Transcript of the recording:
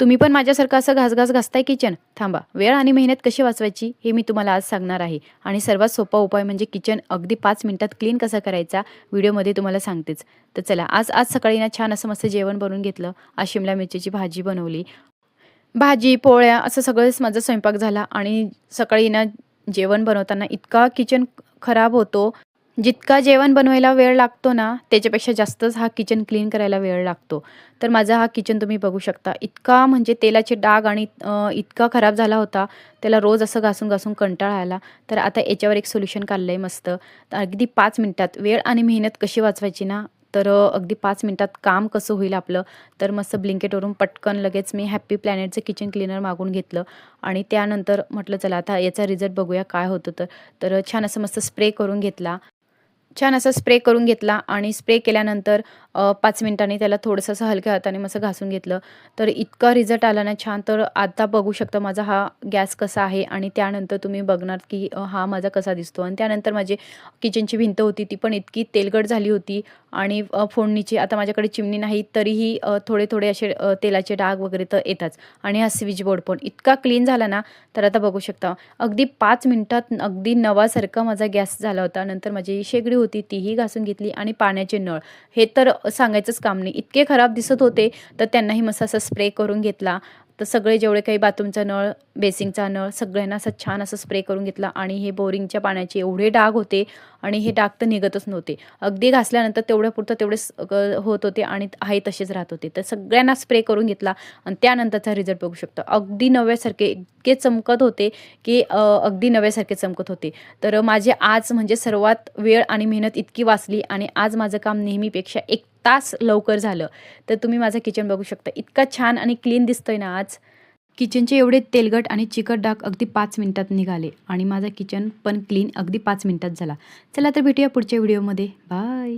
तुम्ही पण माझ्यासारखं असं घासघास घासताय किचन? थांबा, वेळ आणि मेहनत कशी वाचवायची हे मी तुम्हाला आज सांगणार आहे. आणि सर्वात सोपा उपाय म्हणजे किचन अगदी 5 मिनिटात क्लीन कसा करायचा व्हिडिओमध्ये तुम्हाला सांगतेच. तर चला आज आज सकाळी ना छान असं मस्त जेवण बनवून घेतलं. आज शिमला मिरचीची भाजी बनवली. भाजी, पोळ्या असं सगळंच माझा स्वयंपाक झाला आणि सकाळी ना जेवण बनवताना इतका किचन खराब होतो. जितका जेवण बनवायला वेळ लागतो ना, त्याच्यापेक्षा जास्तच हा किचन क्लीन करायला वेळ लागतो. तर माझा हा किचन तुम्ही बघू शकता. इतका म्हणजे तेलाचे डाग आणि इतका खराब झाला होता. त्याला रोज असं घासून-घासून कंटाळा आला. तर आता याच्यावर एक सोल्युशन काढलंय मस्त. तर अगदी 5 मिनिटात वेळ आणि मेहनत कशी वाचवायची ना, तर अगदी 5 मिनिटात काम कसं होईल आपलं, तर मस्त Blinkitवरून पटकन लगेच मी हॅपी प्लॅनेटचं किचन क्लीनर मागवून घेतलं आणि त्यानंतर म्हटलं चला आता याचा रिझल्ट बघूया काय होतं तर. तर छान असं मस्त स्प्रे करून घेतला. छान असा स्प्रे करून घेतला आणि स्प्रे केल्यानंतर 5 मिनिटांनी त्याला थोडंसं असं हलक्या हाताने मस्त घासून घेतलं. तर इतका रिझल्ट आला ना छान. तर आता बघू शकता माझा हा गॅस कसा आहे आणि त्यानंतर तुम्ही बघणार की हा माझा कसा दिसतो आणि त्यानंतर माझी किचनची भिंत होती ती पण इतकी तेलकट झाली होती आणि फोडणीची आता माझ्याकडे चिमणी नाही तरीही थोडे-थोडे असे तेलाचे डाग वगैरे तर येताच आणि हा स्विच बोर्ड पण इतका क्लीन झाला ना, तर आता बघू शकता. अगदी 5 मिनिटात अगदी नवासारखा माझा गॅस झाला होता. नंतर माझी शेगडी होती तीही घासून घेतली आणि पाण्याचे नळ हे तर सांगायचंच काम नाही. इतके खराब दिसत होते, तर त्यांनाही मस्त असा स्प्रे करून घेतला. तर सगळे जेवढे काही बाथरूमचा नळ, बेसिनचा नळ सगळ्यांना असं छान असं स्प्रे करून घेतला आणि हे बोरिंगच्या पाण्याचे एवढे डाग होते आणि हे डाग तर निघतच नव्हते. अगदी घासल्यानंतर तेवढ्यापुरतं तेवढेच होत होते आणि आहे तसेच राहत होते. तर सगळ्यांना स्प्रे करून घेतला आणि त्यानंतरचा रिझल्ट बघू शकता. अगदी नव्यासारखे इतके चमकत होते, की अगदी नव्यासारखे चमकत होते. तर माझे आज म्हणजे सर्वात वेळ आणि मेहनत इतकी वाचली आणि आज माझं काम नेहमीपेक्षा 1 तास लवकर झालं. तर तुम्ही माझं किचन बघू शकता. इतका छान आणि क्लीन दिसतोय ना आज. किचनचे एवढे तेलकट आणि चिकट डाग अगदी 5 मिनिटात निघाले आणि माझं किचन पण क्लीन अगदी 5 मिनिटात झाला. चला तर भेटूया पुढच्या व्हिडिओमध्ये. बाय.